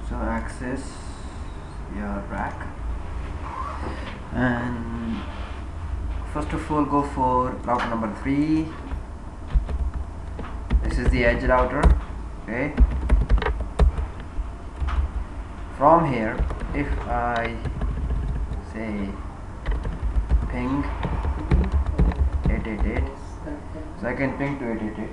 So access your rack, and first of all go for router number 3. This is the edge router. Okay, from here if I say ping 888, so I can ping to 888.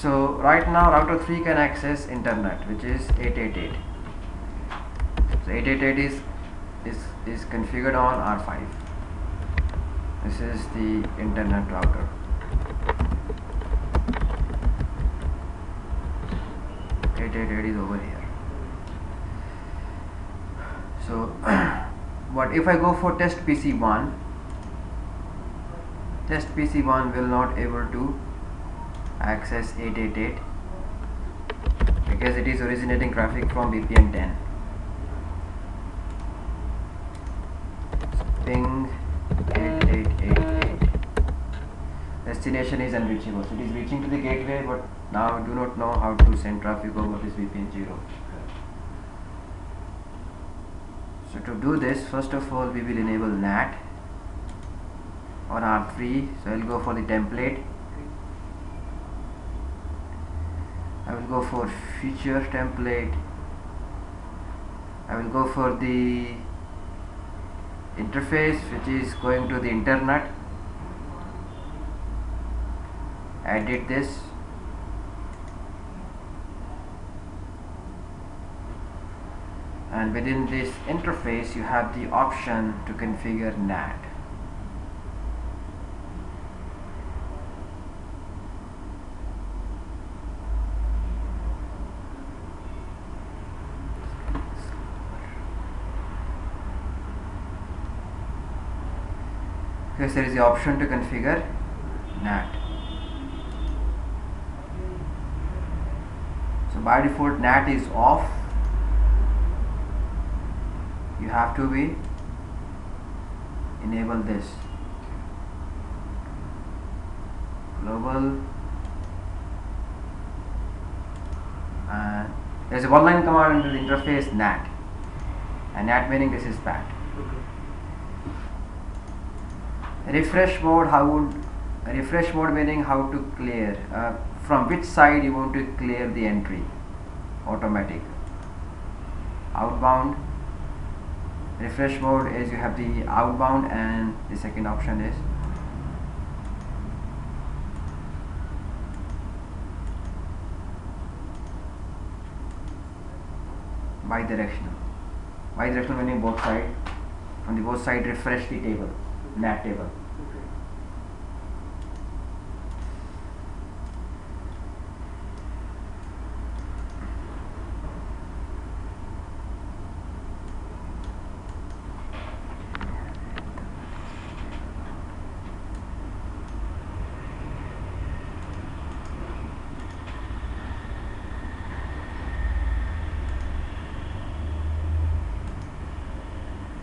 So right now router 3 can access internet, which is 888. So 888 is configured on R5. This is the internet router. It is over here. So what if I go for test PC1? Test PC1 will not able to access 888 because it is originating traffic from VPN 10. So ping 8888. Destination is unreachable. So it is reaching to the gateway, but now I do not know how to send traffic over this VPN 0. So to do this, first of all we will enable NAT on R3. So I will go for the template. I will go for feature template. I will go for the interface, which is going to the internet. Edit this. And within this interface you have the option to configure NAT. Yes, there is the option to configure NAT. So by default NAT is off. You have to be enable this global, and there's a one-line command into the interface NAT, and NAT meaning this is bad. Refresh mode, refresh mode meaning how to clear, from which side you want to clear the entry. Automatic, outbound. Refresh mode is you have the outbound, and the second option is bidirectional. Bidirectional meaning both side, on the both side refresh the table, NAT table.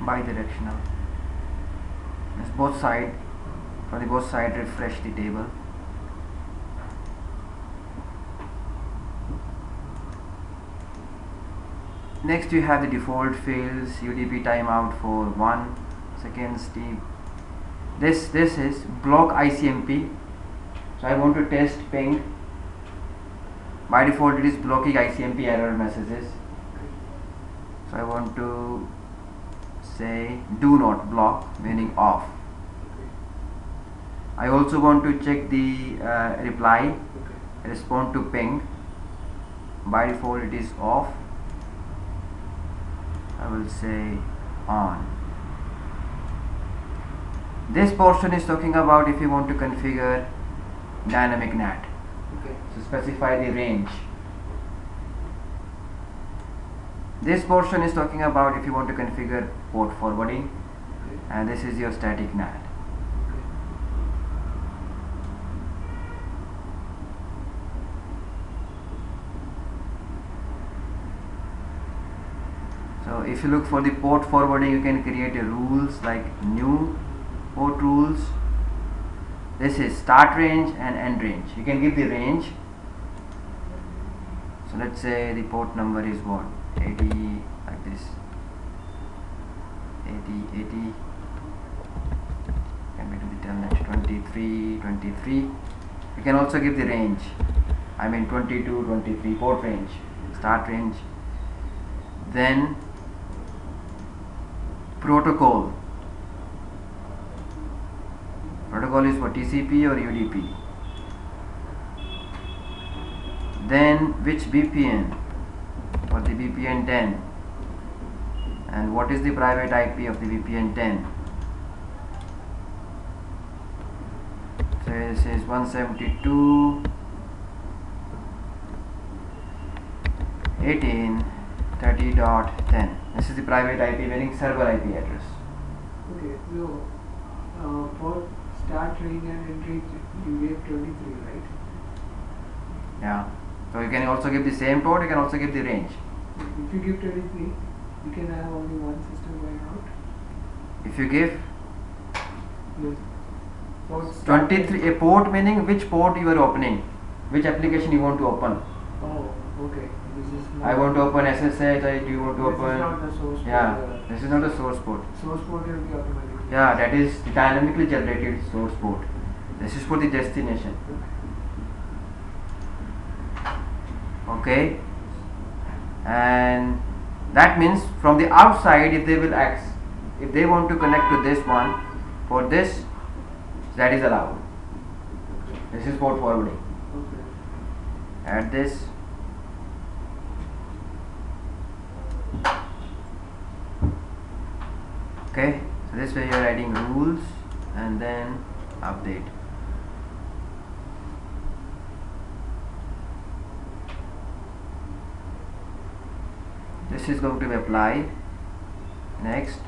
Bidirectional. It's both side, from the both side refresh the table. Next you have the default fields, UDP timeout for 1 second, Steve. This is block ICMP. So I want to test ping. By default it is blocking ICMP error messages. So I want to say do not block, meaning off. I also want to check the reply, respond to ping. By default it is off. I will say on. This portion is talking about if you want to configure dynamic NAT. So specify the range. This portion is talking about if you want to configure port forwarding, and this is your static NAT. So if you look for the port forwarding, you can create a rules like new port rules. This is start range and end range. You can give the range. So let's say the port number is what, 80, like this, 80, can we do the telnet 23. You can also give the range, I mean 22, 23, port range, start range. Then protocol is for TCP or UDP. Then which VPN, for the VPN 10, and what is the private IP of the VPN 10. So this is 172.18.30.10. This is the private IP meaning server IP address. Okay, so for start range and end range you gave 23, right? Yeah. So you can also give the same port, you can also give the range. If you give 23, you can have only one system going out. If you give Yes. 23, a port meaning which port you are opening, which application you want to open. Oh, okay. This is not I want to open SSH, do you want to this open? is not the source Yeah, port. this is not a source port. Source port will be automatically. Yeah, that is the dynamically generated source port. This is for the destination. Okay, and that means from the outside, if they want to connect to this one, for this, that is allowed. This is port forwarding. Okay. Add this. Okay, so this way you are adding rules and then update. This is going to be applied. Next.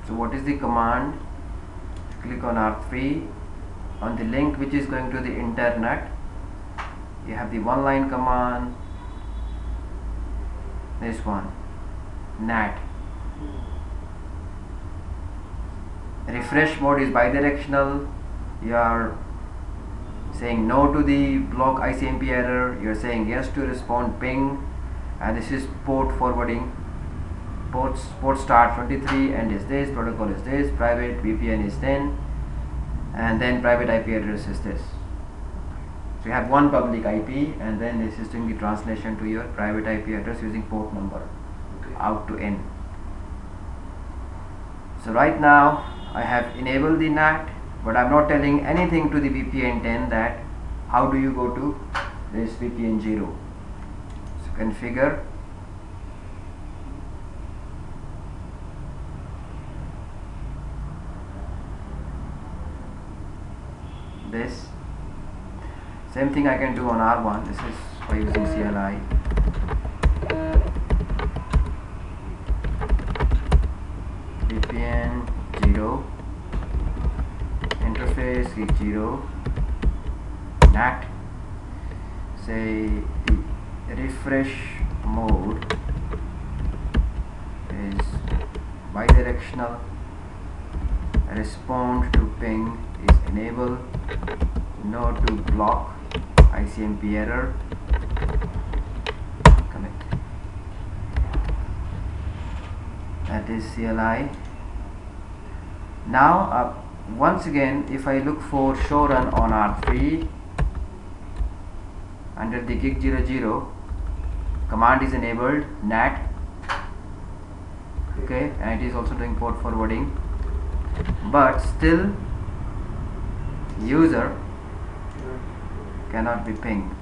So what is the command? Click on R3 on the link which is going to the internet. You have the one line command, this one, NAT. Refresh mode is bidirectional. You are saying no to the block ICMP error, you are saying yes to respond ping, and this is port forwarding. Port start 23 and is this, protocol is this, private VPN is 10, and then private IP address is this. So you have one public IP, and then this is doing the translation to your private IP address using port number out to N. So right now I have enabled the NAT, but I'm not telling anything to the VPN 10 that how do you go to this VPN 0. So configure. This same thing I can do on R1. This is by using CLI. VPN 0, interface gig 0, NAT. Say the refresh mode is bidirectional. Respond to ping is enable. No to block ICMP error. Commit. That is CLI. Now once again, if I look for show run on R3 under the gig 00, command is enabled, NAT. Okay, and it is also doing port forwarding, but still user cannot be pinged.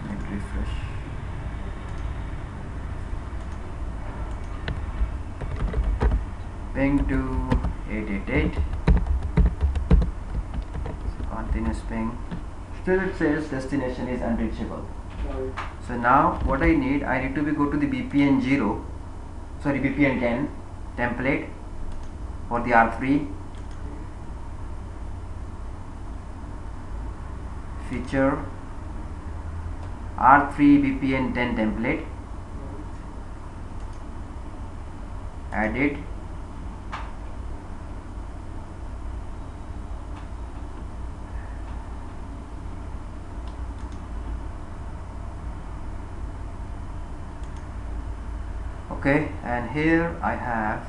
Let me refresh. Ping to 888. Continuous ping. Still it says destination is unreachable. So now what I need to go to the VPN 0, sorry VPN 10 template for the R3. Feature R3 VPN 10 template, add it, okay, and here I have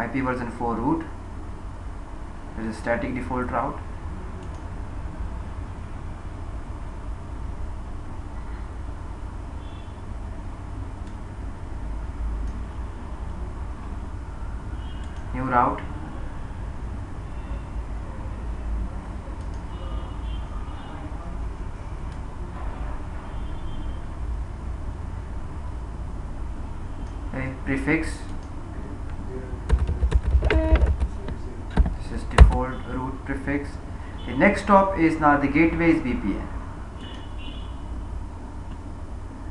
IP version 4 root. There is a static default route. New route. Okay, prefix. This is default root prefix. The next stop is now the gateway is VPN,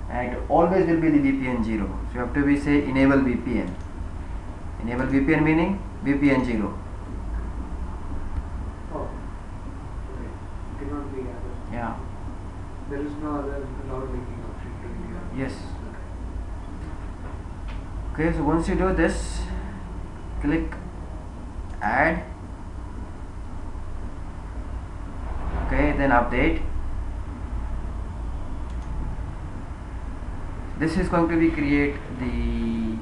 and it always will be the VPN 0. So you have to be say enable VPN. Enable VPN meaning VPN 0. Oh, okay. Cannot be other. Yeah. There is no other route linking option to the Yes. Okay, so once you do this, click add. Okay, then update. This is going to be create the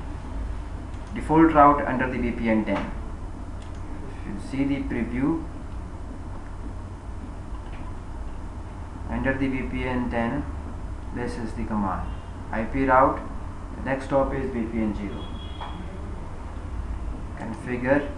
default route under the VPN 10. If you see the preview under the VPN 10, this is the command IP route. The next stop is VPN 0. Configure.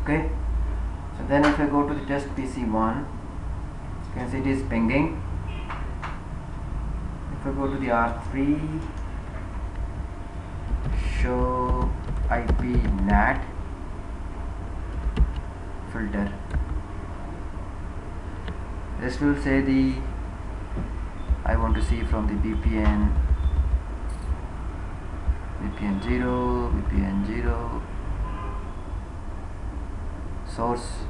Okay, so then if I go to the test PC1, you can see it is pinging. If I go to the R3, show IP NAT filter, this will say the I want to see from the VPN 0 source.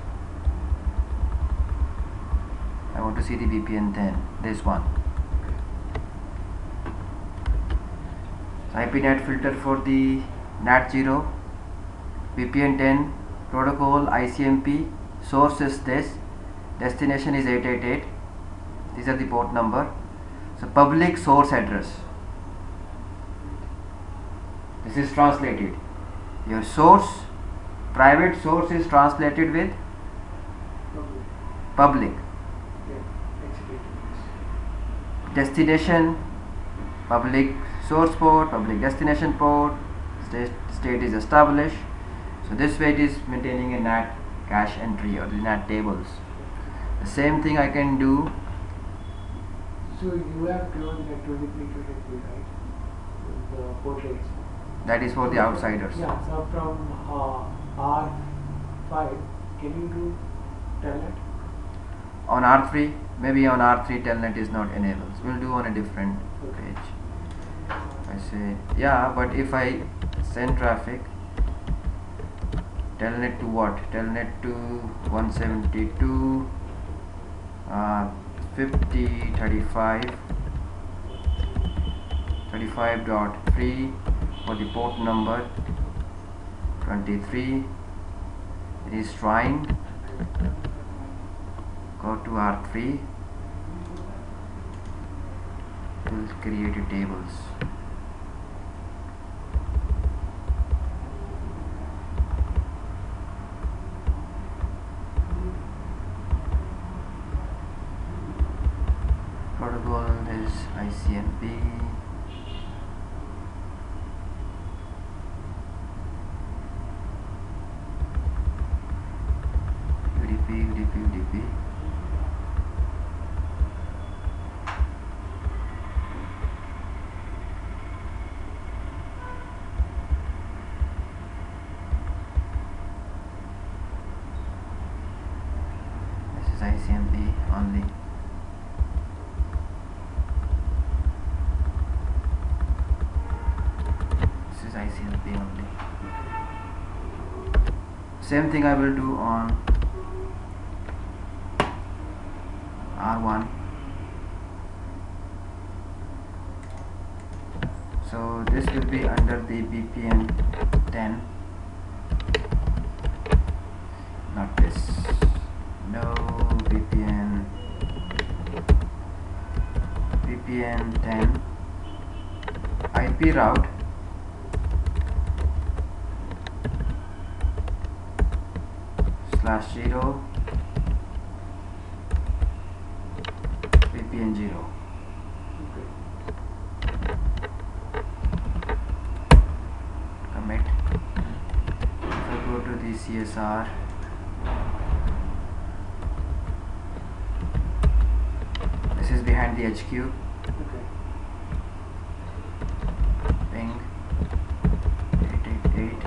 I want to see the VPN 10, this one. IP NAT filter for the NAT 0, VPN 10 protocol ICMP, source is this, destination is 888, these are the port number. So public source address, this is translated. Your source, private source is translated with public. Destination, public source port, public destination port, state is established. So this way it is maintaining a NAT cache entry or the NAT tables. The same thing I can do. So you have given the 2323, right? The port rates. That is for the outsiders. Yeah, so from R5, can you do telnet? On R3, maybe on R3 telnet is not enabled. So we'll do on a different page. I say, yeah, but if I send traffic, telnet to what? Telnet to 172, 50, 35.3 for the port number 23. It is trying. Go to R3. We'll create a tables. Protocol is ICMP. UDP. ICMP only. This is ICMP only. Same thing I will do on R1. So this will be under the BPN 10, not this, no, BPN 10 IP route /0 BPN 0. Commit. If I go to the CSR, this is behind the HQ. Ping 888.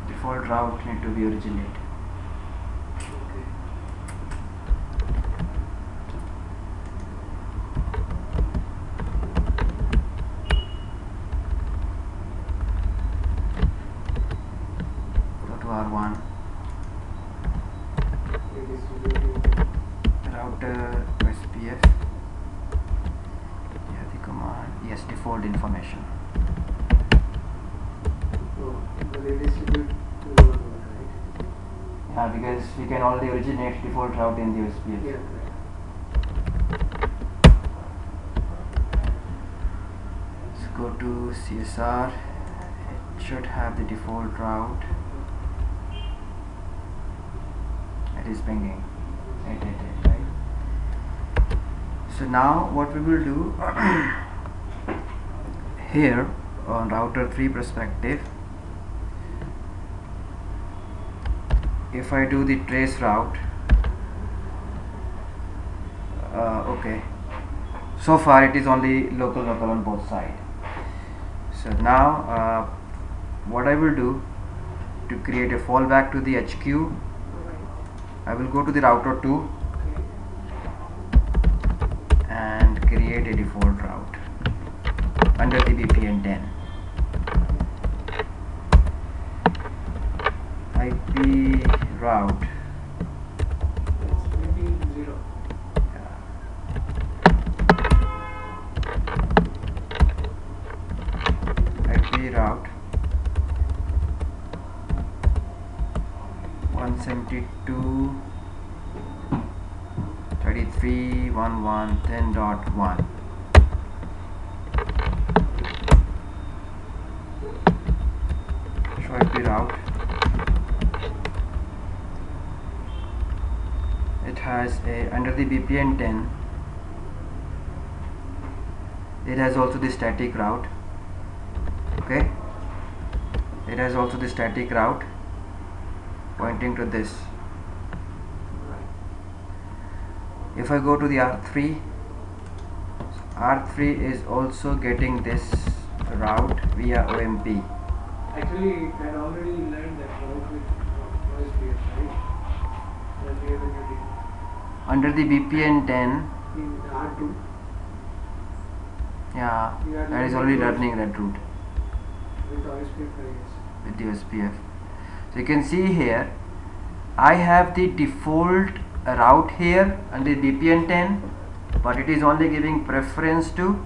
Default route need to be originate. Go to R1. Router SPF. Yeah, the command. Yes, default information. Yeah, because we can only originate default route in the SPF. Yeah, Let's go to CSR. It should have the default route. It is pinging 888, right? So now what we will do here on router 3 perspective, if I do the trace route, okay, so far it is only local on both sides. So now what I will do to create a fallback to the HQ, I will go to the router 2 and create a default route under the BPN 10. IP route. it's BPN 0. IP route 172.33.11.10.1. Show IP route. It has a under the BPN 10. It has also the static route. Okay, it has also the static route pointing to this. If I go to the R3, R3 is also getting this route via OMP. Actually, it had already learned that route with OSPF, right? That we have been Under the BPN 10, in R2. yeah, We are that is learning already those learning that route with OSPF, I guess. with the SPF. So you can see here, I have the default route here under BPN 10, but it is only giving preference to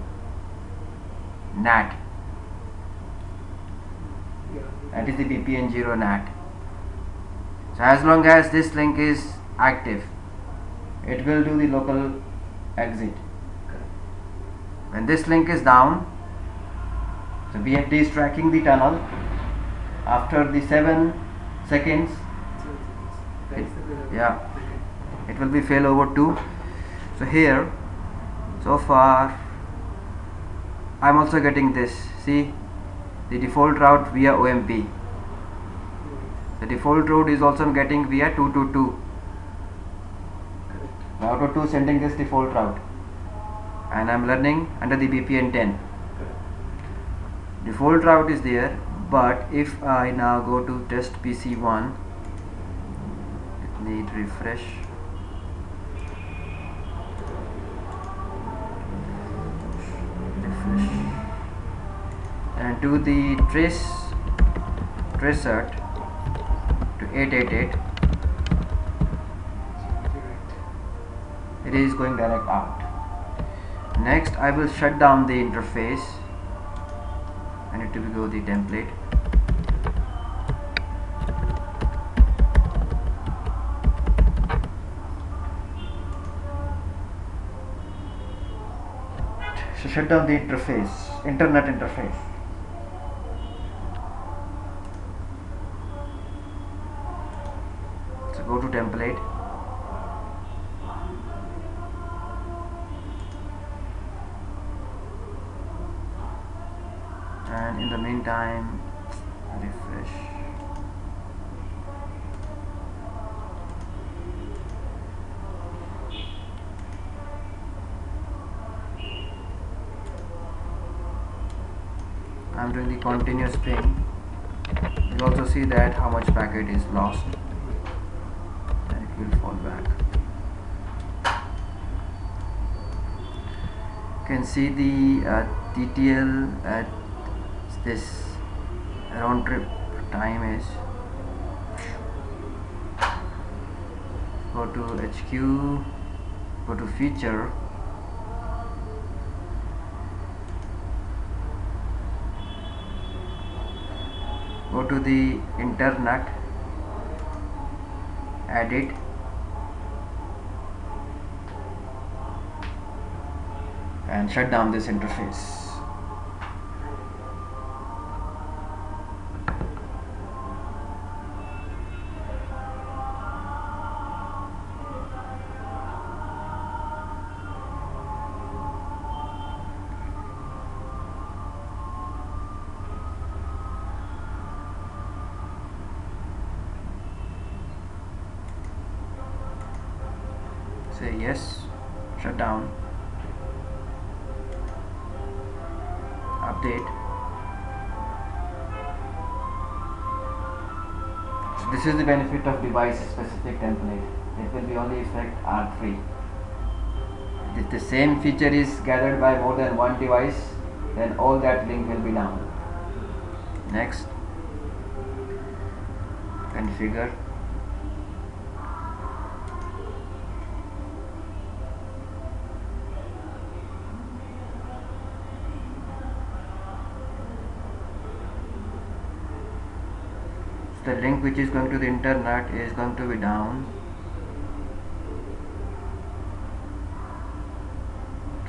NAT. Yeah. That is the BPN 0 NAT. So as long as this link is active, it will do the local exit. When this link is down, so BFD is tracking the tunnel. After the 7 seconds, That's the way. yeah, it will be failover 2. So here, so far, I'm also getting this. See, the default route via OMP. The default route is also getting via 222. Router 2 sending this default route, and I'm learning under the VPN 10. Default route is there, but if I now go to test PC1, it need refresh. And do the trace cert to 888. It is going direct out. Next I will shut down the interface. I need to go the template. So shut down the interface, internet interface. So go to template. And in the meantime, refresh. I'm doing the continuous ping. You also see that how much packet is lost, and it will fall back. You can see the TTL at this round trip time is. Go to HQ, go to feature, go to the internet, add it, and shut down this interface. Say yes, shut down, update. So this is the benefit of device specific template. It will be only affect R3. If the same feature is gathered by more than one device, then all that link will be down. Next, configure. The link which is going to the internet is going to be down.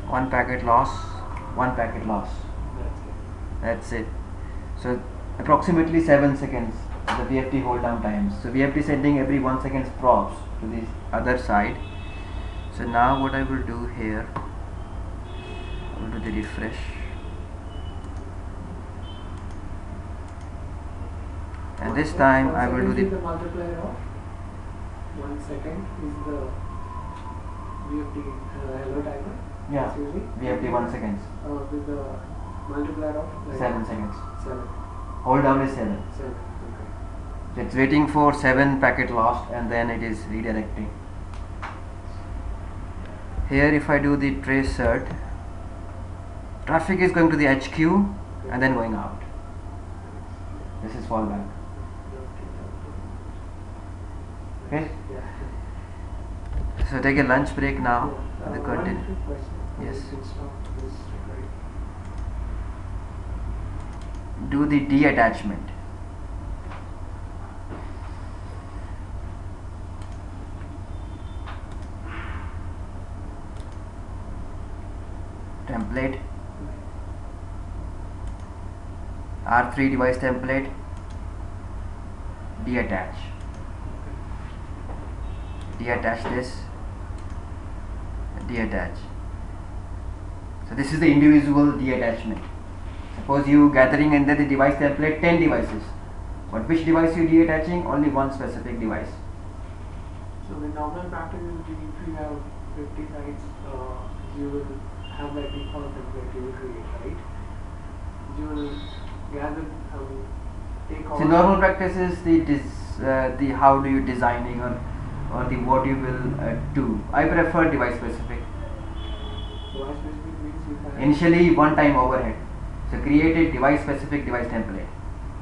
One packet loss, one packet loss. That's it. So approximately 7 seconds the VFT hold down times. So VFT sending every 1 second props to the other side. So now what I will do here, I will do the refresh. And this time I will do the multiplier of 1 second is the VFT hello timer. Yeah, VFT 1 seconds. With the multiplier of 7 seconds. 7. Hold down is 7. 7. Okay. So it's waiting for 7 packet lost, and then it is redirecting. Here if I do the trace cert, traffic is going to the HQ and then going out. This is fallback. Okay? Yeah. So take a lunch break now. The continue. One quick question. Yes. You can stop this recording. Do the de-attachment. Template. R3 device template. De-attach. De-attach this. De-attach. So this is the individual de-attachment. Suppose you gathering under the device template 10 devices, but which device you de-attaching? Only one specific device. So the normal practice is if you have 50 sites, you will have that default template you will create, right? You will gather, take all. So normal practice is the how do you designing or the what you will do. I prefer device specific. Device specific means you can. Initially one time overhead. So create a device specific device template.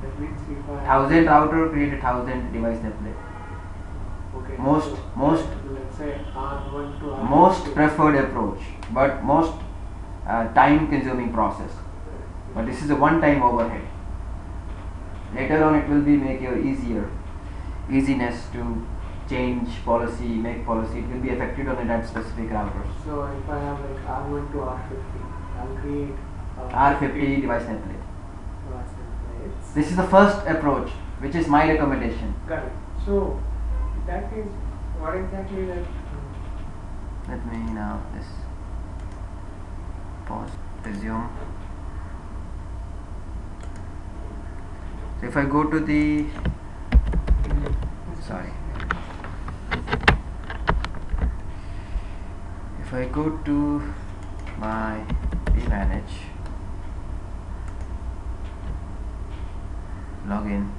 That means if I. 1000 router, create a 1000 device template. Okay. Most Let's say R1 to R2. most preferred approach, but most time consuming process. But this is a one time overhead. Later on it will be make your easiness to change policy, make policy. It will be affected on that specific routers. So if I have like R1 to R50, I'll create R50 device template. device templates. This is the first approach, which is my recommendation. Got it. So that is what exactly that. Let me now this pause, resume. So if I go to the sorry, if I go to my vmanage login,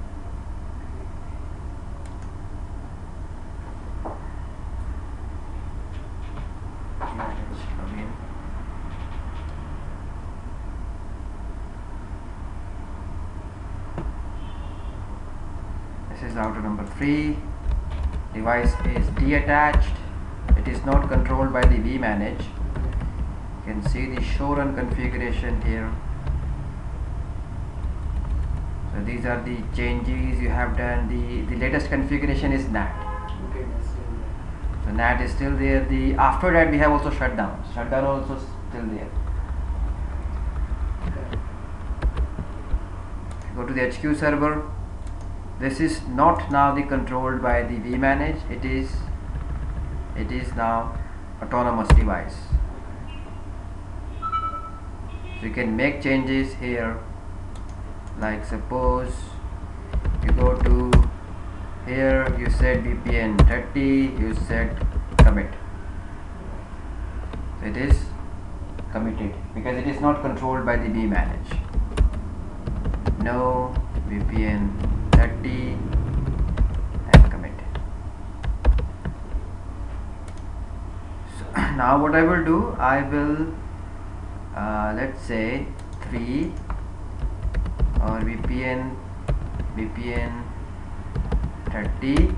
vmanage login. This is router number 3. Device is detached. It is not controlled by the vmanage. You can see the show run configuration here. So these are the changes you have done. The latest configuration is NAT. Okay, that's still there. So NAT is still there. The after that we have also shutdown. Shutdown also still there. Okay. Go to the HQ server. This is not now the controlled by the vmanage. It is now autonomous device. So you can make changes here. Like suppose you go to here, you set VPN 30, you set commit. So it is committed because it is not controlled by the vmanage. No VPN 30 and commit. So now what I will do, I will let's say 3 or VPN 30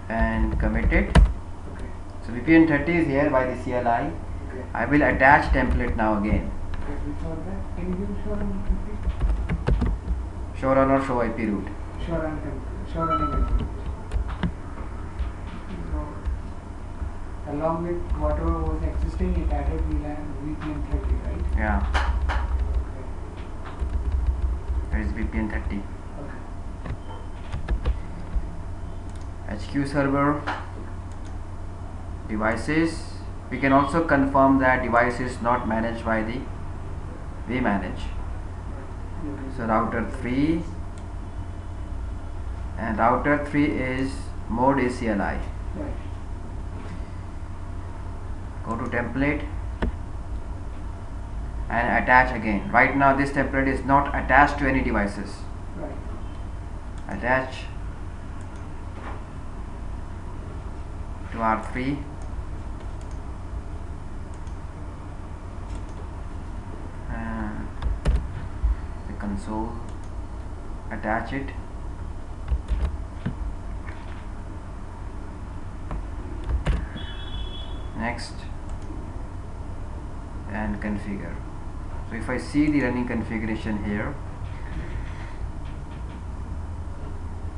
and commit it. Okay. So VPN 30 is here by the CLI. Okay. I will attach template now again. Okay, before that, can you give show run complete? Show run or show IP route. Show run complete. Show running complete. So, along with whatever was existing, it added VPN 30, right? Yeah, Okay. there is VPN 30. Okay. HQ server, devices. We can also confirm that device is not managed by the vmanage. So router 3, and router 3 is mode ACLI. Right. Go to template and attach again. Right now this template is not attached to any devices. Right. Attach to R3. And the console, attach it. Next, and configure. So if I see the running configuration here,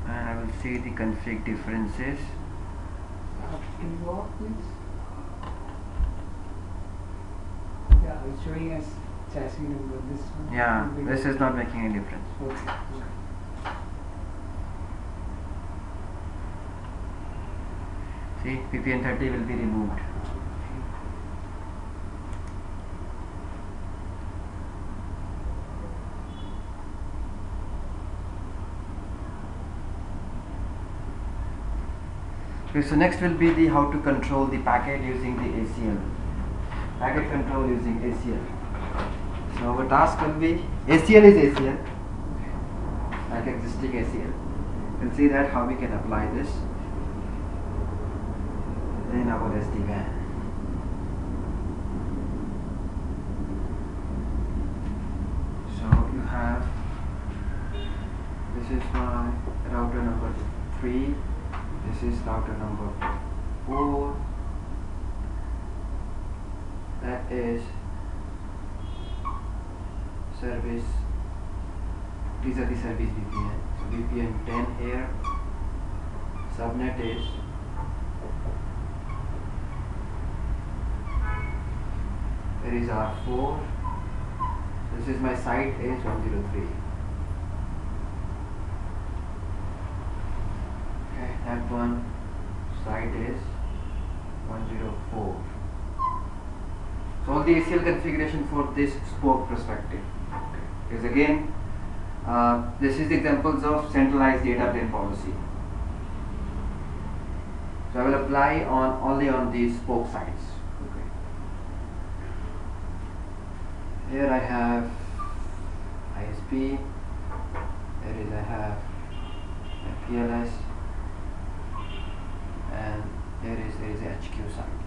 and I will see the config differences. Can you go off, please? Yeah, it's showing us chassis number. This one. Yeah, will be- this is not making any difference. Okay. Okay. See, VPN 30 will be removed. Okay, so next will be the how to control the packet using the ACL. Packet control using ACL. So our task will be ACL is ACL, like existing ACL. You can see that how we can apply this in our sdwan. So you have, this is my router number 3, this is router number 4, that is service, these are the service VPN. So VPN 10 here, subnet is there is R4, this is my site is 103. Okay, that one site is 104. So all the ACL configuration for this spoke perspective. Because again, this is the examples of centralized data plane policy. So I will apply on only on these spoke sites. Okay. Here I have ISP. There is I have PLS, and there is a HQ site.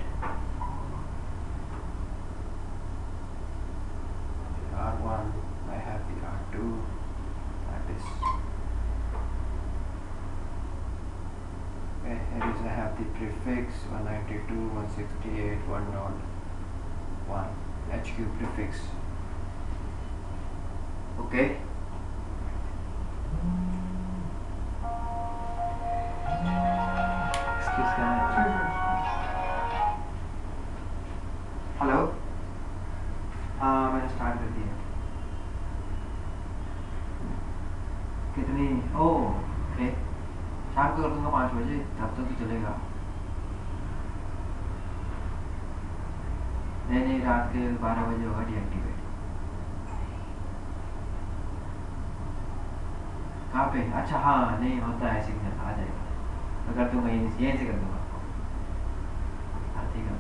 R1, I have the R2, that is, okay, here is I have the prefix 192.168.1.1 HQ prefix. Okay. Excuse me. Hello. मैंने start कर दिया कितनी okay शाम को कर दूंगा 5 बजे तब तक तो चलेगा नहीं रात के 12 बजे होगा डीएक्टिवेट कहाँ पे अच्छा हाँ नहीं होता है सिग्नल आ जाएगा मैं कर दूंगा यहीं से कर दूंगा हाँ ठीक है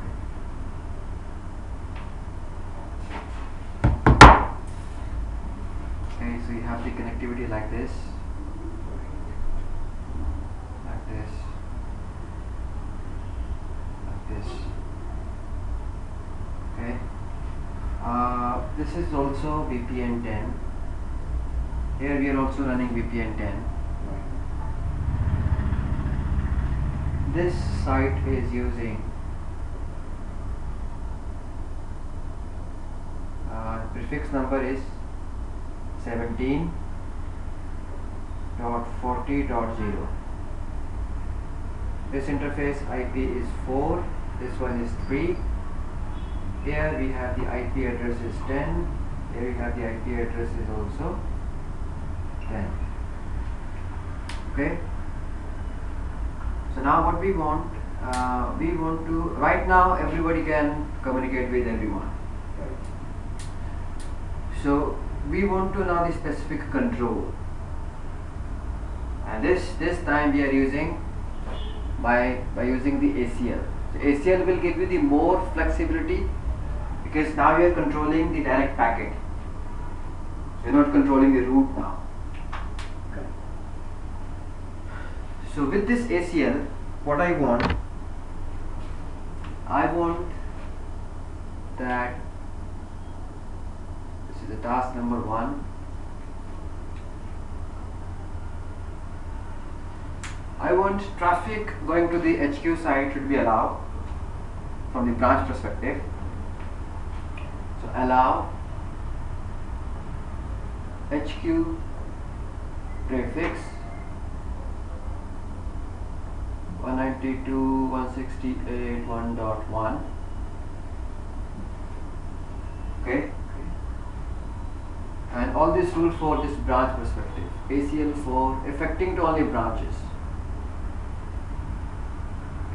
Okay, so you have the connectivity like this, like this, like this. Okay. This is also VPN 10. Here we are also running VPN 10. This site is using prefix number is 17.40.0. This interface IP is 4, this one is 3. Here we have the IP address is 10, here we have the IP address is also 10. Okay. So now what we want to, right now everybody can communicate with everyone. So we want to know the specific control, and this time we are using by using the ACL. So ACL will give you the more flexibility because now you are controlling the direct packet. You are not controlling the route now. Okay. So with this ACL, what I want that the task number 1. I want traffic going to the HQ site should be allowed from the branch perspective. So allow HQ prefix 192.168.1.1. Okay. And all this rule for this branch perspective, ACL for affecting to only branches.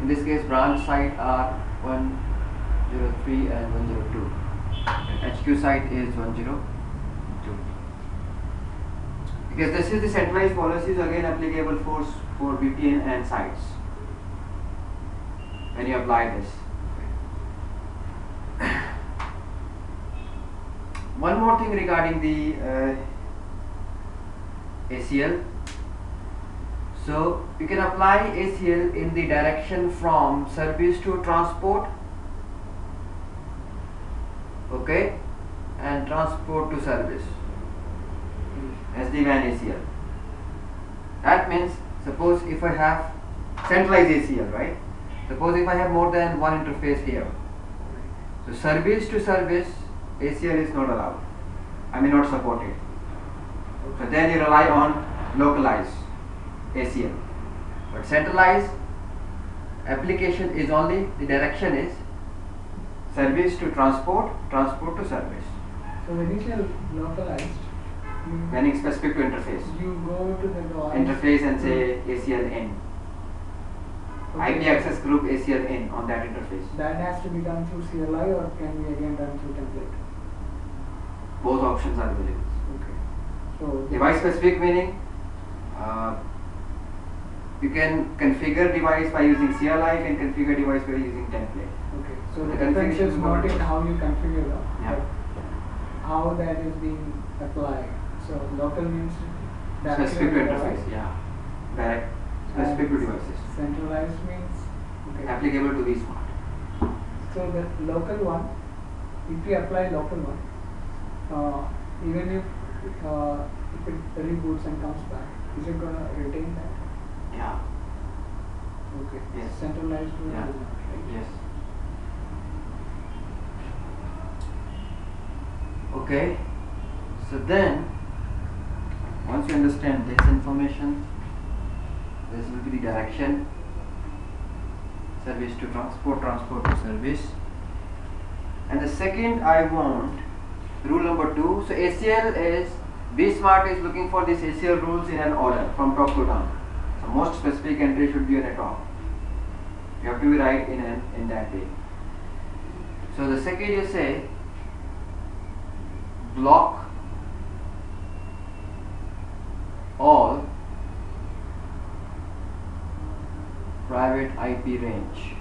In this case, branch site are 103 and 102. And HQ site is 102. Because this is the centralized policies again applicable for VPN and sites. when you apply this. One more thing regarding the ACL. So you can apply ACL in the direction from service to transport, okay, and transport to service, sdwan ACL. That means, suppose if I have centralized ACL, right? Suppose if I have more than one interface here, so service to service ACL is not allowed, I mean not supported. So then you rely on localized ACL. But centralized application is only, the direction is service to transport, transport to service. So when you say localized, When it's specific to interface. you go to the device Interface and say ACL in. Okay. IP access group ACL in on that interface. That has to be done through CLI or can be again done through template? Both options are available. Okay. So Device specific meaning, you can configure device by using CLI, you can configure device by using template. Okay. So The the difference configuration is is not more in how you configure them, Yeah. but how that is being applied. So local means directly Specific on to the interface, device. yeah. Direct, specific to devices. Centralized means okay. Applicable to vSmart. So the local one, if we apply local one, even if it reboots and comes back, is it gonna retain that? Yeah. Okay. Yes. Centralized one Yeah. will not, right? Yes. Okay. So then, once you understand this information, this will be the direction, service to transport, transport to service. And the second I want, rule number 2. So ACL is, vSmart is looking for these ACL rules in an order from top to down. So most specific entry should be on the top. You have to be right in that way. So the second you say, block all private IP range.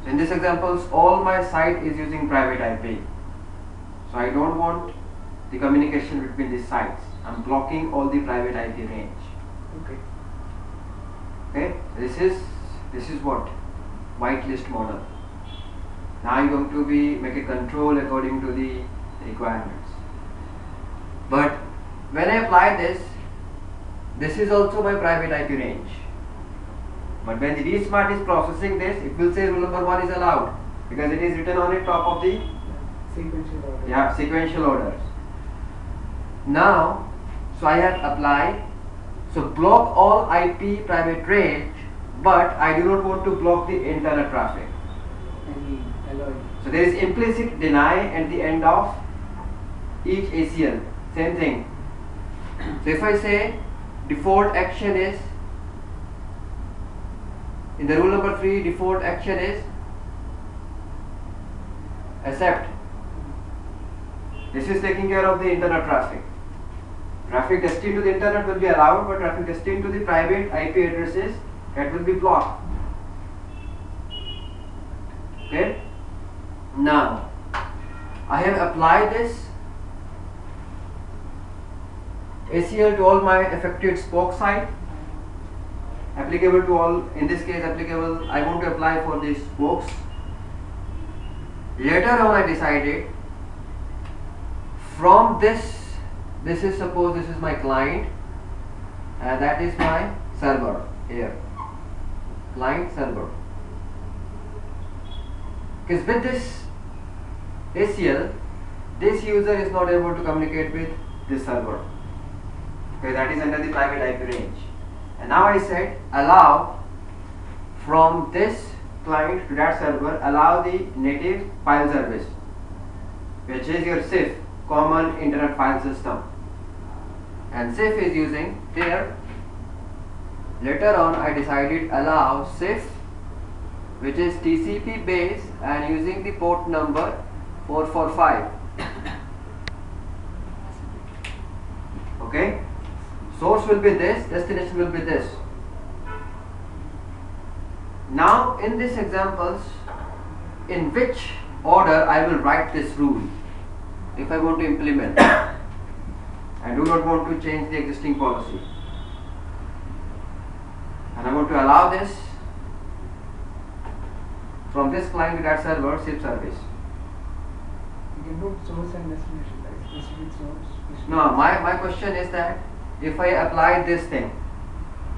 So in this examples, all my site is using private IP. So I don't want the communication between these sites. I'm blocking all the private IP range. Okay. Okay, this is what whitelist model. Now I'm going to make a control according to the requirements. But when I apply this is also my private IP range. But when the vSmart is processing this, it will say rule number 1 is allowed because it is written on the top of the Sequential order. sequential orders. Now, so I have applied. So block all IP private range, but I do not want to block the internet traffic. Any alloy. So there is implicit deny at the end of each ACL. Same thing. So if I say default action is, in the rule number 3, default action is accept. This is taking care of the internet traffic. Traffic destined to the internet will be allowed, but traffic destined to the private IP addresses, that will be blocked. Okay. Now, I have applied this ACL to all my affected spoke site, applicable to all, in this case applicable, I want to apply for these spokes. Later on I decided from this is, suppose this is my client and that is my server here, client server. Because with this ACL, this user is not able to communicate with this server. Okay, that is under the private IP range. And now I said allow from this client to that server, allow the native file service, which is your CIF, Common Internet File System. And CIF is using here. Later on I decided allow CIF, which is TCP base and using the port number 445. Okay, Source will be this, destination will be this. Now in these examples, in which order I will write this rule if I want to implement. I do not want to change the existing policy, and I want to allow this from this client to that server SIP service. You can put source and destination, right? Specific source. No, my question is that if I apply this thing,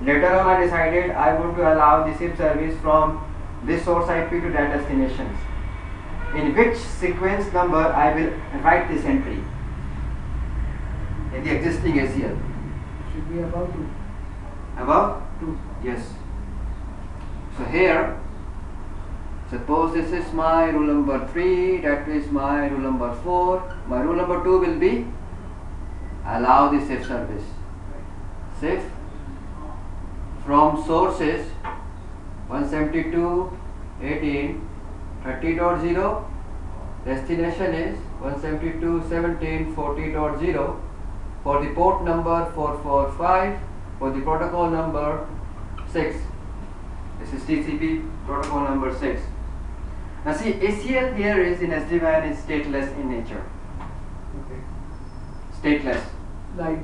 later on I decided I want to allow the SIP service from this source IP to that destinations. In which sequence number I will write this entry in the existing ACL? Should be above 2. Above? 2. Yes. So here, suppose this is my rule number 3, that is my rule number 4. My rule number 2 will be allow the SIF service. SIF from sources 172.18.30.0, destination is 172.17.40.0 for the port number 445, for the protocol number 6. This is TCP protocol number 6. Now see, ACL here is in sdwan is stateless in nature. Okay. Stateless. Like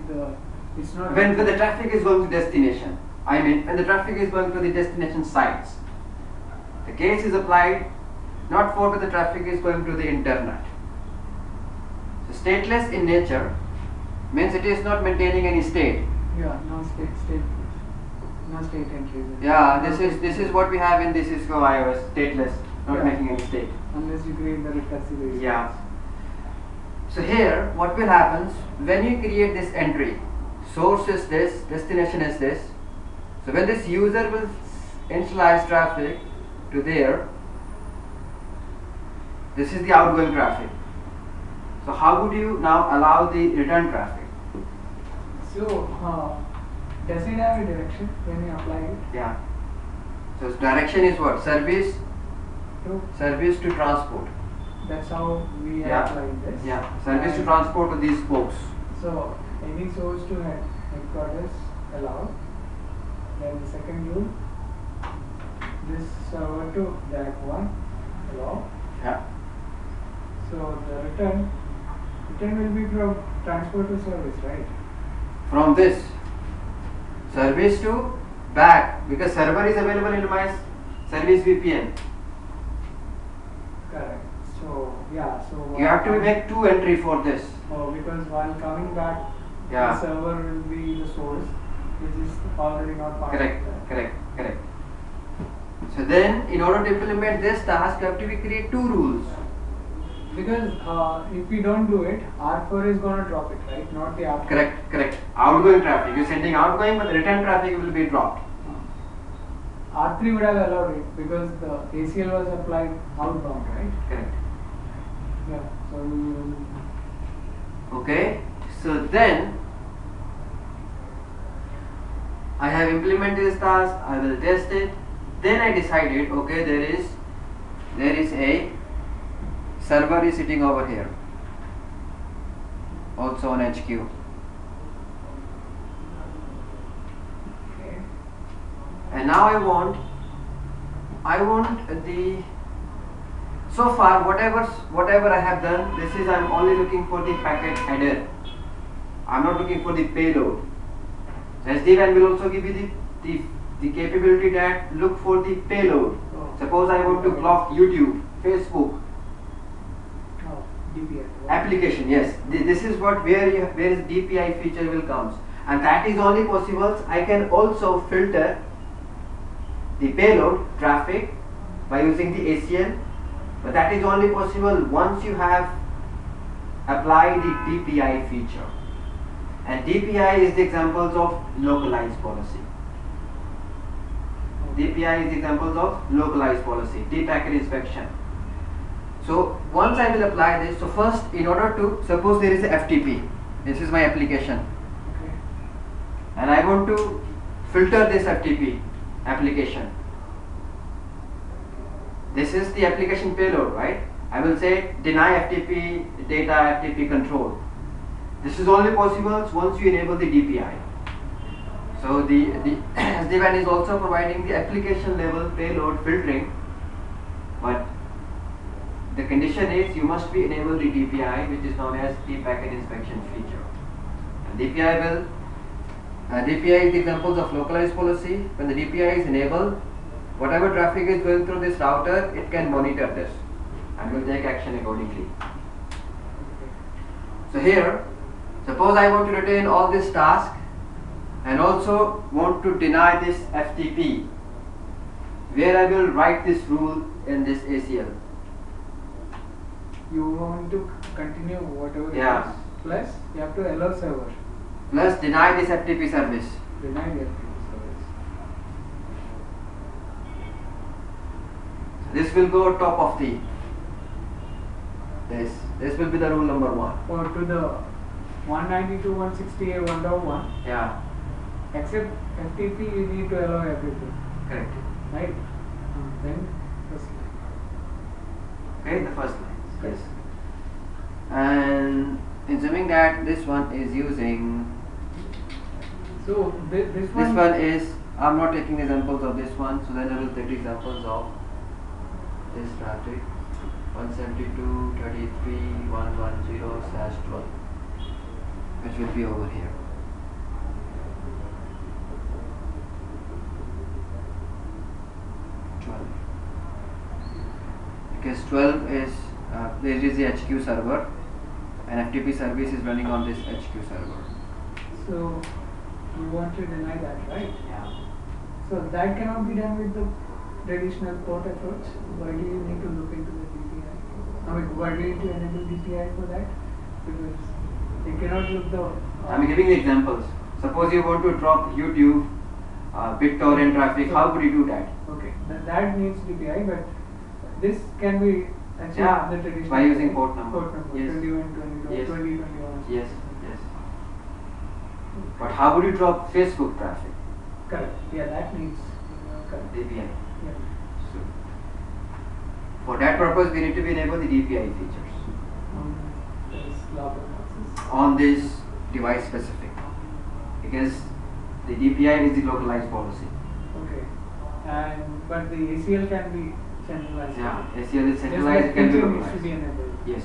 it's not. When the traffic is going to destination, I mean when the traffic is going to the destination sites, the case is applied not for when the traffic is going to the internet. So stateless in nature means it is not maintaining any state. Yeah, no state entries. Yeah, this is what we have in the Cisco iOS, stateless, not Yeah. making any state. Unless you create the recursive ACL. Yeah. So here what will happen when you create this entry, source is this, destination is this. So when this user will initialize traffic to there, this is the outgoing traffic. So how would you now allow the return traffic? So does it have a direction when you apply it? Yeah. So direction is what? Service To to transport. that's how we Yeah. are applying this. Yeah. Service to And transport to these spokes. So any source to headquarters allowed. Then the second rule, this server to DAC 1 allow. Yeah. So the return will be from transport to service, right? From this service to back, because server is available in my service VPN. Correct. So yeah, so You have to make two entry for this. Oh, because while coming back, Yeah. the server will be the source, which is already not part Correct, of that. correct. So then, in order to implement this task, you have to create two rules. Because if we don't do it, R4 is going to drop it, right? Not the R4. Correct. Outgoing traffic. You're sending outgoing, but the return traffic will be dropped. R3 would have allowed it because the ACL was applied outbound, right? Correct. Yeah. So we will. Okay. So then, I have implemented this task. I will test it. Then I decided, okay, there is a server is sitting over here, also on HQ. Okay. And now I want the, so far whatever I have done, this is I'm only looking for the packet header. I'm not looking for the payload. So sdwan will also give you the capability that look for the payload. Oh. Suppose I want to block YouTube, Facebook, Oh, DPI. application. Yes, this is what where is DPI feature will comes, and that is only possible. I can also filter the payload traffic by using the ACL, but that is only possible once you have applied the DPI feature. And DPI is the examples of localized policy. DPI is the examples of localized policy, deep packet inspection. So once I will apply this, so first in order to, suppose there is a FTP, this is my application, Okay. and I want to filter this FTP application. This is the application payload, right? I will say deny FTP data FTP control. This is only possible once you enable the DPI. So the sdwan is also providing the application level payload filtering, but the condition is you must be enable the DPI, which is known as the packet inspection feature. And DPI is the examples of localized policy. When the DPI is enabled, whatever traffic is going through this router, it can monitor this and will take action accordingly. So here, suppose I want to retain all this task and also want to deny this FTP, where I will write this rule in this ACL. You want to continue whatever Yeah. it is, plus you have to allow server. Plus deny this FTP service. Deny the FTP service. This will go top of the this. This will be the rule number 1. Or to the 192.168.1.1. Yeah, Except FTP, you need to allow everything, correct. right? Then first line. Okay, the first line. Yes. And assuming that this one is using, So this this one. one is, I'm not taking examples of this one, so then I will take examples of this traffic 172.33.110/12, which will be over here. Because 12 is there is the HQ server, and FTP service is running on this HQ server. So you want to deny that, right? Yeah. So that cannot be done with the traditional port approach. Why do you need to look into the DPI? I mean, why do you need to enable DPI for that? Because you cannot look the. I'm giving the examples. Suppose you want to drop YouTube, BitTorrent traffic. How would you do that? Okay, that needs DPI, but this can be achieved Yeah, the traditional by using way. port number. Port number Yes. 21, 22, Yes. 20, 21. Yes, yes. But how would you drop Facebook traffic? Correct. Yeah, that needs. Correct. DPI. Yeah. So, for that purpose, we need to enable the DPI features There's log analysis. on this device specific, because the DPI is the localized policy. Okay. And but the ACL can be centralized. Yeah, ACL is Just centralized, that it can be feature needs to localized. be enabled. Yes.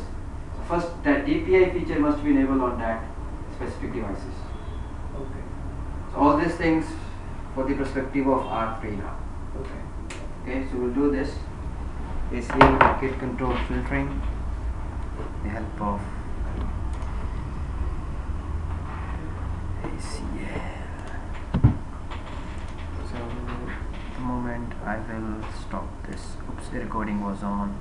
So first, that DPI feature must be enabled on that specific devices. Okay. So all these things for the perspective of R3 now. Okay. Okay, so we'll do this ACL packet control filtering with the help of ACL. So the moment I will stop this. Oops, the recording was on.